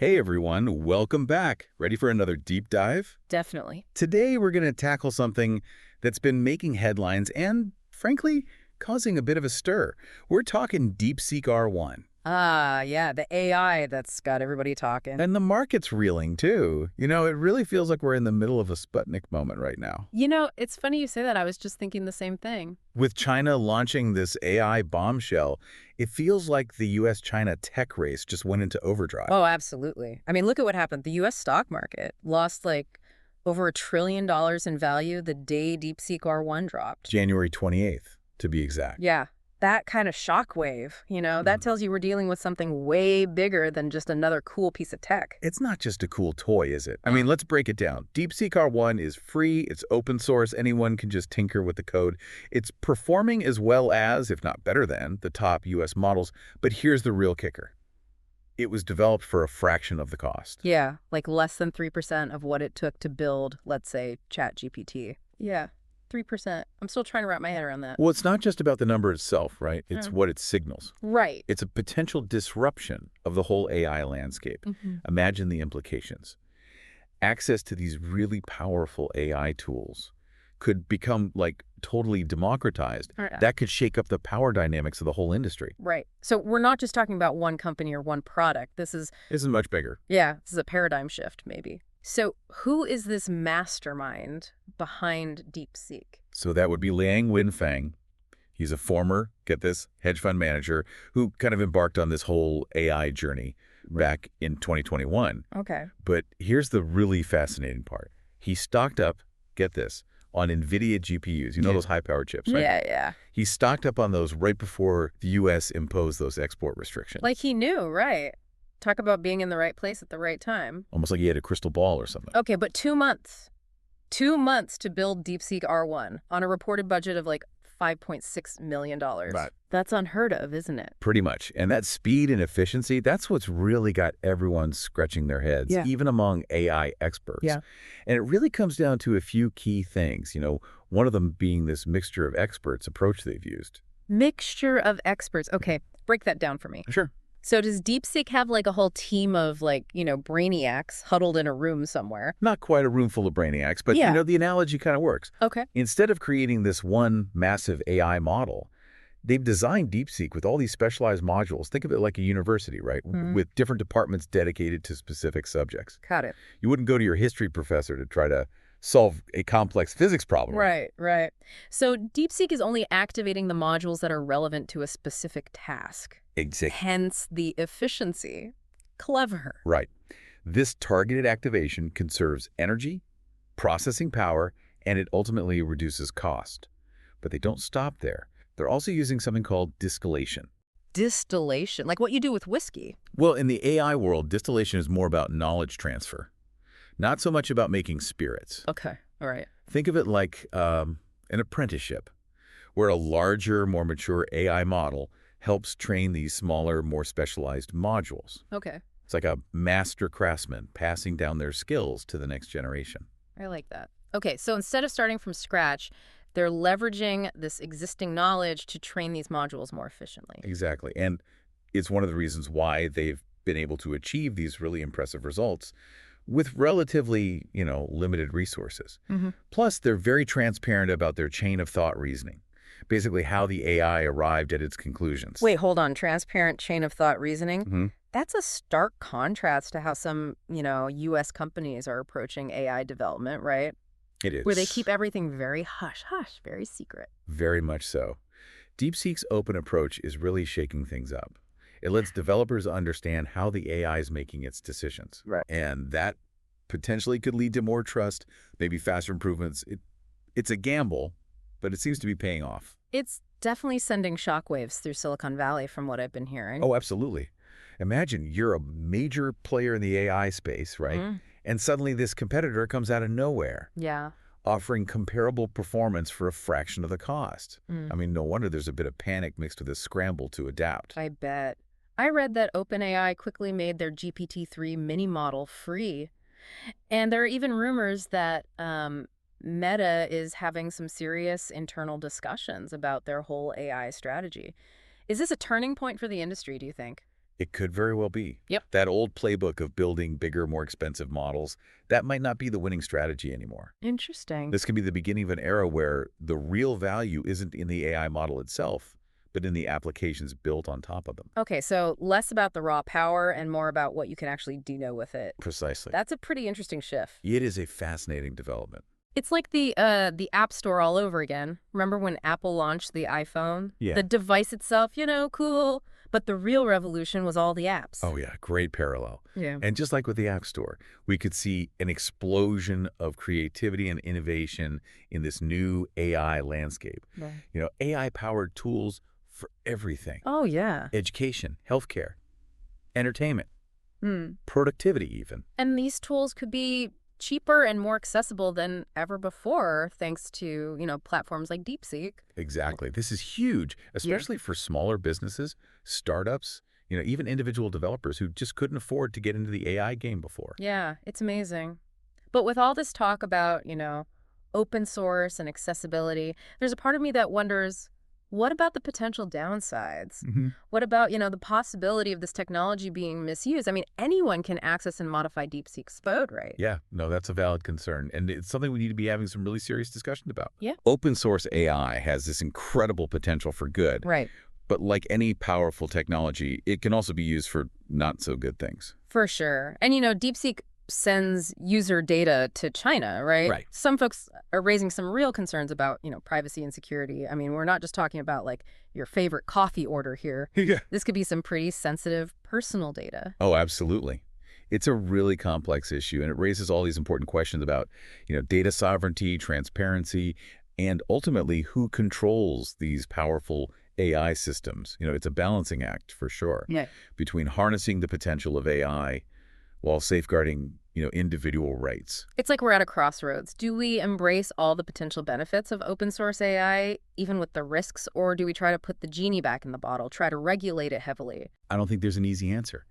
Hey everyone, welcome back. Ready for another deep dive? Definitely. Today we're going to tackle something that's been making headlines and, frankly, causing a bit of a stir. We're talking DeepSeek R1. Yeah, the AI that's got everybody talking. And the market's reeling too. It really feels like we're in the middle of a Sputnik moment right now. It's funny you say that. I was just thinking the same thing. With China launching this AI bombshell, it feels like the US-China tech race just went into overdrive. Oh, absolutely. I mean, look at what happened. The U.S. stock market lost like over $1 trillion in value the day DeepSeek R1 dropped. January 28th, to be exact. Yeah, that kind of shockwave, that tells you we're dealing with something way bigger than just another cool piece of tech. It's not just a cool toy, is it? I mean, let's break it down. DeepSeek R1 is free, it's open source, anyone can just tinker with the code. It's performing as well as, if not better than, the top US models. But here's the real kicker. It was developed for a fraction of the cost. Yeah, like less than 3% of what it took to build, let's say, ChatGPT. Yeah. 3%. I'm still trying to wrap my head around that. Well, it's not just about the number itself, right? It's what it signals. Right. It's a potential disruption of the whole AI landscape. Imagine the implications. Access to these really powerful AI tools could become like totally democratized. Right. That could shake up the power dynamics of the whole industry. Right. So we're not just talking about one company or one product. This is Much bigger. this is a paradigm shift, maybe. So who is this mastermind behind DeepSeek? So that would be Liang Wenfeng. He's a former, get this, hedge fund manager who kind of embarked on this whole AI journey back in 2021. Okay. But here's the really fascinating part. He stocked up, get this, on NVIDIA GPUs. You know those high-powered chips, right? Yeah. He stocked up on those right before the U.S. imposed those export restrictions. Like he knew, right? Talk about being in the right place at the right time. Almost like he had a crystal ball or something. Okay, but 2 months. 2 months to build DeepSeek R1 on a reported budget of like $5.6 million. Right. That's unheard of, isn't it? Pretty much. And that speed and efficiency, that's what's really got everyone scratching their heads, even among AI experts. Yeah. And it really comes down to a few key things, one of them being this mixture of experts approach they've used. Mixture of experts. Okay, break that down for me. Sure. So does DeepSeek have like a whole team of brainiacs huddled in a room somewhere? Not quite a room full of brainiacs, but the analogy kind of works. Okay. Instead of creating this one massive AI model, they've designed DeepSeek with all these specialized modules. Think of it like a university, right? With different departments dedicated to specific subjects. Got it. You wouldn't go to your history professor to try to solve a complex physics problem. Right. So DeepSeek is only activating the modules that are relevant to a specific task. Exactly. Hence the efficiency. Clever. Right. This targeted activation conserves energy, processing power, and it ultimately reduces cost. But they don't stop there. They're also using something called distillation. Distillation, like what you do with whiskey. Well, in the AI world, distillation is more about knowledge transfer, not so much about making spirits. Okay, all right. Think of it like an apprenticeship, where a larger, more mature AI model helps train these smaller, more specialized modules. Okay. It's like a master craftsman passing down their skills to the next generation. I like that. Okay, so instead of starting from scratch, they're leveraging this existing knowledge to train these modules more efficiently. Exactly. And it's one of the reasons why they've been able to achieve these really impressive results with relatively, limited resources. Plus, they're very transparent about their chain of thought reasoning. Basically how the AI arrived at its conclusions. Wait, hold on. Transparent chain of thought reasoning? That's a stark contrast to how some, U.S. companies are approaching AI development, right? It is. Where they keep everything very hush-hush, very secret. Very much so. DeepSeek's open approach is really shaking things up. It lets developers understand how the AI is making its decisions. Right. And that potentially could lead to more trust, maybe faster improvements. It's a gamble, but it seems to be paying off. It's definitely sending shockwaves through Silicon Valley from what I've been hearing. Oh, absolutely. Imagine you're a major player in the AI space, right? And suddenly this competitor comes out of nowhere. Yeah. Offering comparable performance for a fraction of the cost. I mean, no wonder there's a bit of panic mixed with a scramble to adapt. I bet. I read that OpenAI quickly made their GPT-3 mini model free. And there are even rumors that Meta is having some serious internal discussions about their whole AI strategy. Is this a turning point for the industry, do you think? It could very well be. Yep. That old playbook of building bigger, more expensive models, that might not be the winning strategy anymore. Interesting. This can be the beginning of an era where the real value isn't in the AI model itself, but in the applications built on top of them. Okay, so less about the raw power and more about what you can actually do with it. Precisely. That's a pretty interesting shift. It is a fascinating development. It's like the App Store all over again. Remember when Apple launched the iPhone? Yeah. The device itself, cool. But the real revolution was all the apps. Oh, yeah, great parallel. Yeah. And just like with the App Store, we could see an explosion of creativity and innovation in this new AI landscape. Right. AI-powered tools for everything. Oh, yeah. Education, healthcare, entertainment, Hmm. productivity even. And these tools could be cheaper and more accessible than ever before, thanks to, platforms like DeepSeek. Exactly. This is huge, especially for smaller businesses, startups, even individual developers who just couldn't afford to get into the AI game before. Yeah, it's amazing. But with all this talk about, open source and accessibility, there's a part of me that wonders, what about the potential downsides? What about, the possibility of this technology being misused? I mean, anyone can access and modify DeepSeek's code, right? Yeah, no, that's a valid concern. And it's something we need to be having some really serious discussion about. Yeah. Open source AI has this incredible potential for good. Right. But like any powerful technology, it can also be used for not so good things. For sure. And, DeepSeek sends user data to China, right? Right. Some folks are raising some real concerns about, privacy and security. I mean, we're not just talking about like your favorite coffee order here. Yeah. This could be some pretty sensitive personal data. Oh, absolutely. It's a really complex issue, and it raises all these important questions about, data sovereignty, transparency, and ultimately who controls these powerful AI systems. It's a balancing act for sure. Yeah. Between harnessing the potential of AI while safeguarding, individual rights. It's like we're at a crossroads. Do we embrace all the potential benefits of open source AI, even with the risks, or do we try to put the genie back in the bottle, try to regulate it heavily? I don't think there's an easy answer.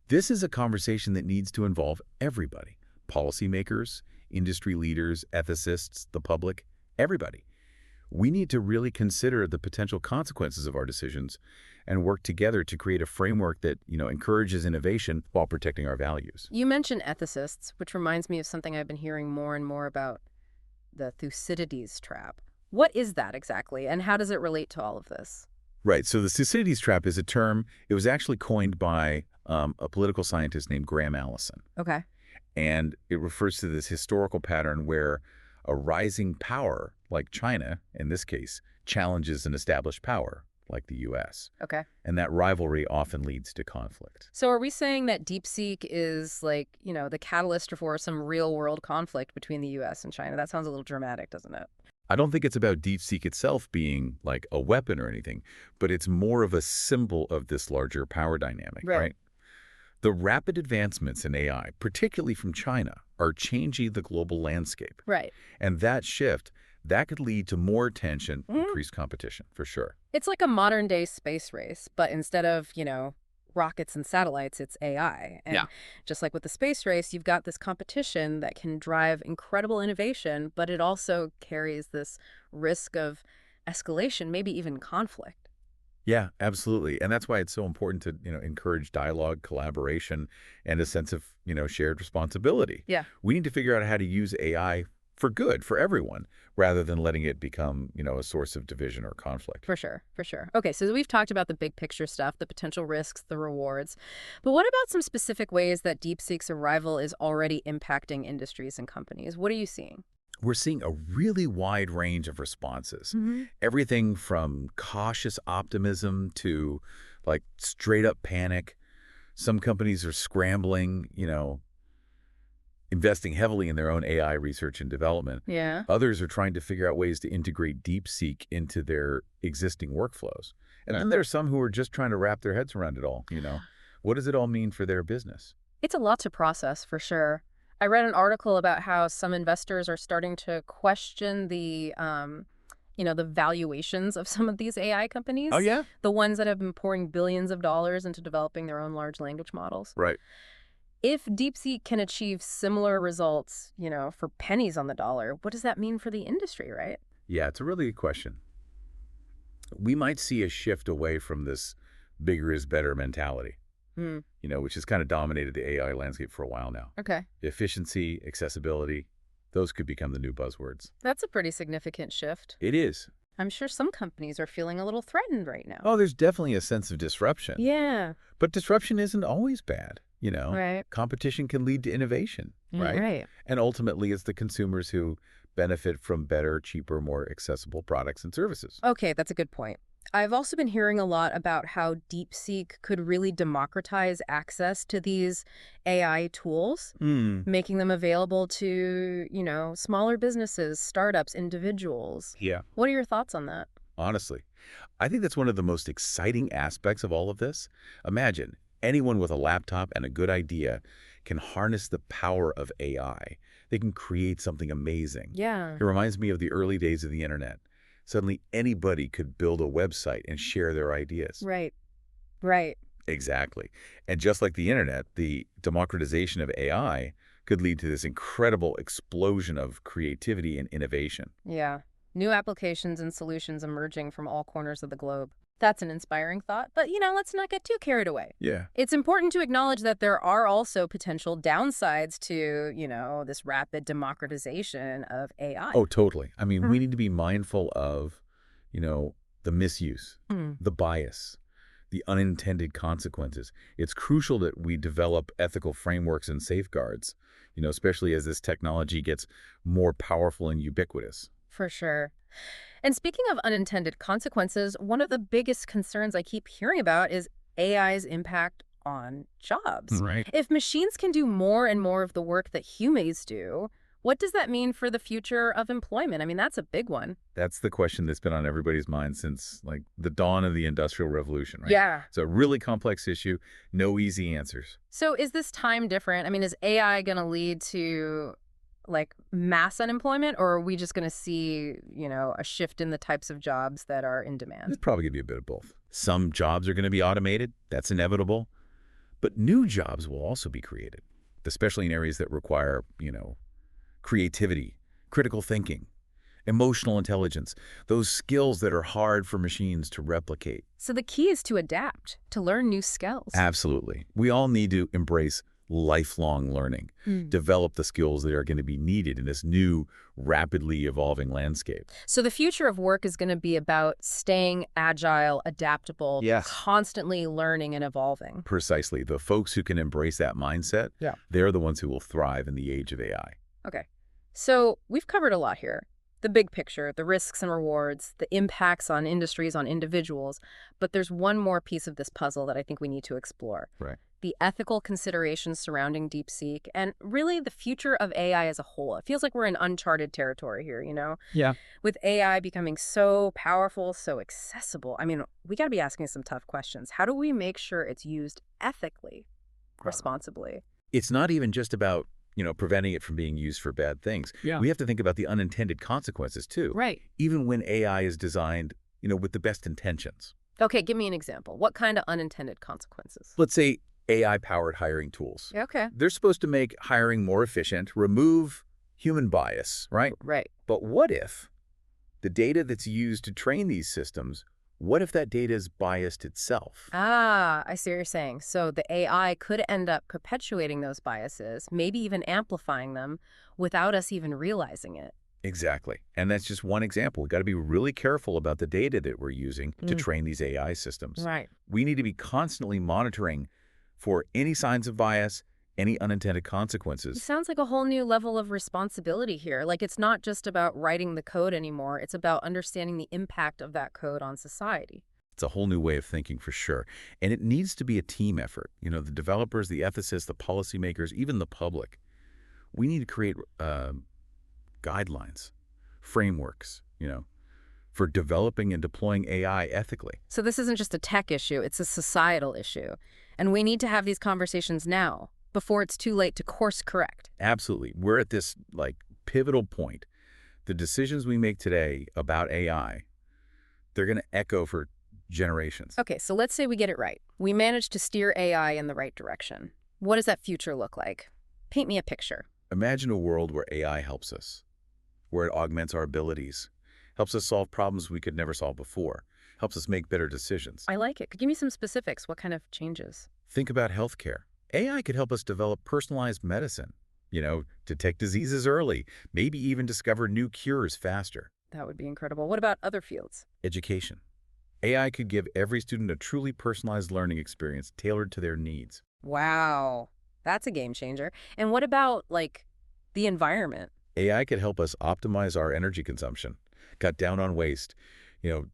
This is a conversation that needs to involve everybody. Policymakers, industry leaders, ethicists, the public, everybody. We need to really consider the potential consequences of our decisions and work together to create a framework that, encourages innovation while protecting our values. You mentioned ethicists, which reminds me of something I've been hearing more and more about, the Thucydides Trap. What is that exactly, and how does it relate to all of this? Right. So the Thucydides Trap is a term, it was actually coined by a political scientist named Graham Allison. Okay. And it refers to this historical pattern where a rising power, like China in this case, challenges an established power, like the U.S. Okay. And that rivalry often leads to conflict. So are we saying that DeepSeek is like, the catalyst for some real-world conflict between the U.S. and China? That sounds a little dramatic, doesn't it? I don't think it's about DeepSeek itself being like a weapon or anything, but it's more of a symbol of this larger power dynamic, right? The rapid advancements in AI, particularly from China, are changing the global landscape. Right. And that shift, that could lead to more tension, increased competition, for sure. It's like a modern-day space race, but instead of, rockets and satellites, it's AI. And just like with the space race, you've got this competition that can drive incredible innovation, but it also carries this risk of escalation, maybe even conflict. Yeah, absolutely. And that's why it's so important to, encourage dialogue, collaboration, and a sense of, shared responsibility. Yeah. We need to figure out how to use AI for good, for everyone, rather than letting it become, a source of division or conflict. For sure, for sure. Okay, so we've talked about the big picture stuff, the potential risks, the rewards. But what about some specific ways that DeepSeek's arrival is already impacting industries and companies? What are you seeing? We're seeing a really wide range of responses. Everything from cautious optimism to like straight up panic. Some companies are scrambling, investing heavily in their own AI research and development. Yeah. Others are trying to figure out ways to integrate DeepSeek into their existing workflows. And then there's some who are just trying to wrap their heads around it all, What does it all mean for their business? It's a lot to process, for sure. I read an article about how some investors are starting to question the valuations of some of these AI companies. Oh, yeah? The ones that have been pouring billions of dollars into developing their own large language models. Right. If DeepSeek can achieve similar results, for pennies on the dollar, what does that mean for the industry, right? Yeah, it's a really good question. We might see a shift away from this bigger is better mentality. Hmm. which has kind of dominated the AI landscape for a while now. Okay. Efficiency, accessibility, those could become the new buzzwords. That's a pretty significant shift. It is. I'm sure some companies are feeling a little threatened right now. Oh, there's definitely a sense of disruption. Yeah. But disruption isn't always bad. Right. Competition can lead to innovation, right? Right. And ultimately, it's the consumers who benefit from better, cheaper, more accessible products and services. Okay, that's a good point. I've also been hearing a lot about how DeepSeek could really democratize access to these AI tools, Hmm. making them available to, smaller businesses, startups, individuals. Yeah. What are your thoughts on that? Honestly, I think that's one of the most exciting aspects of all of this. Imagine anyone with a laptop and a good idea can harness the power of AI. They can create something amazing. Yeah. It reminds me of the early days of the internet. Suddenly, anybody could build a website and share their ideas. Right. Right. Exactly. And just like the internet, the democratization of AI could lead to this incredible explosion of creativity and innovation. Yeah. New applications and solutions emerging from all corners of the globe. That's an inspiring thought, but let's not get too carried away. Yeah. It's important to acknowledge that there are also potential downsides to, this rapid democratization of AI. Oh, totally. I mean, Hmm. we need to be mindful of, the misuse, Hmm. the bias, the unintended consequences. It's crucial that we develop ethical frameworks and safeguards, especially as this technology gets more powerful and ubiquitous. For sure. And speaking of unintended consequences, one of the biggest concerns I keep hearing about is AI's impact on jobs. Right. If machines can do more and more of the work that humans do, what does that mean for the future of employment? I mean, that's a big one. That's the question that's been on everybody's mind since, like, the dawn of the Industrial Revolution, right? Yeah. It's a really complex issue, no easy answers. So is this time different? I mean, is AI going to lead to mass unemployment, or are we just going to see, a shift in the types of jobs that are in demand? It's probably going to be a bit of both. Some jobs are going to be automated. That's inevitable. But new jobs will also be created, especially in areas that require, creativity, critical thinking, emotional intelligence, those skills that are hard for machines to replicate. So the key is to adapt, to learn new skills. Absolutely. We all need to embrace lifelong learning, develop the skills that are going to be needed in this new, rapidly evolving landscape. So the future of work is going to be about staying agile, adaptable, Yes. constantly learning and evolving. Precisely. The folks who can embrace that mindset, Yeah. they're the ones who will thrive in the age of AI. Okay. So we've covered a lot here. The big picture, the risks and rewards, the impacts on industries, on individuals. But there's one more piece of this puzzle that I think we need to explore. Right. The ethical considerations surrounding DeepSeek and really the future of AI as a whole. It feels like we're in uncharted territory here, Yeah. With AI becoming so powerful, so accessible. I mean, we got to be asking some tough questions. How do we make sure it's used ethically, responsibly? It's not even just about, preventing it from being used for bad things. Yeah. We have to think about the unintended consequences, too. Right. Even when AI is designed, with the best intentions. Okay, give me an example. What kind of unintended consequences? Let's say AI-powered hiring tools. Yeah, okay. They're supposed to make hiring more efficient, remove human bias, right? Right. But what if the data that's used to train these systems, what if that data is biased itself? Ah, I see what you're saying. So the AI could end up perpetuating those biases, maybe even amplifying them without us even realizing it. Exactly. And that's just one example. We've got to be really careful about the data that we're using to train these AI systems. Right. We need to be constantly monitoring for any signs of bias, any unintended It consequences. sounds like a whole new level of responsibility here. Like it's not just about writing the code anymore. It's about understanding the impact of that code on society. It's a whole new way of thinking for sure. And it needs to be a team effort. The developers, the ethicists, the policymakers, even the public. We need to create guidelines, frameworks, for developing and deploying AI ethically. So this isn't just a tech issue, it's a societal issue. And we need to have these conversations now, before it's too late to course correct. Absolutely. We're at this pivotal point. The decisions we make today about AI, they're going to echo for generations. Okay, so let's say we get it right. We managed to steer AI in the right direction. What does that future look like? Paint me a picture. Imagine a world where AI helps us, where it augments our abilities, helps us solve problems we could never solve before, helps us make better decisions. I like it. Give me some specifics. What kind of changes? Think about healthcare. AI could help us develop personalized medicine, detect diseases early, maybe even discover new cures faster. That would be incredible. What about other fields? Education. AI could give every student a truly personalized learning experience tailored to their needs. Wow, that's a game changer. And what about, like, the environment? AI could help us optimize our energy consumption, cut down on waste,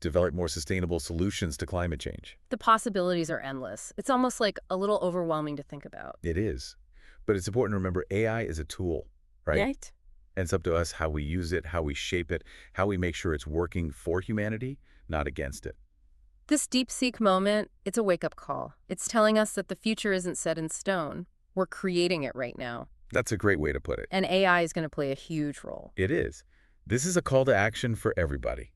develop more sustainable solutions to climate change. The possibilities are endless. It's almost like a little overwhelming to think about. It is. But it's important to remember AI is a tool, right? Right? And it's up to us how we use it, how we shape it, how we make sure it's working for humanity, not against it. This DeepSeek moment, it's a wake-up call. It's telling us that the future isn't set in stone. We're creating it right now. That's a great way to put it. And AI is going to play a huge role. It is. This is a call to action for everybody.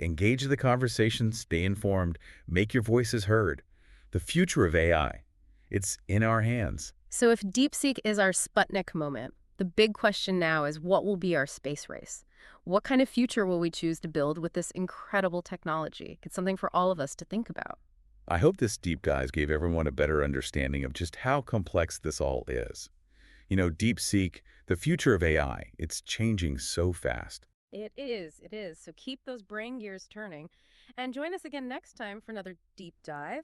Engage the conversation, stay informed, make your voices heard. The future of AI, it's in our hands. So if DeepSeek is our Sputnik moment, the big question now is what will be our space race? What kind of future will we choose to build with this incredible technology? It's something for all of us to think about. I hope this deep dive gave everyone a better understanding of just how complex this all is. DeepSeek, the future of AI, it's changing so fast. It is. It is. So keep those brain gears turning and join us again next time for another deep dive.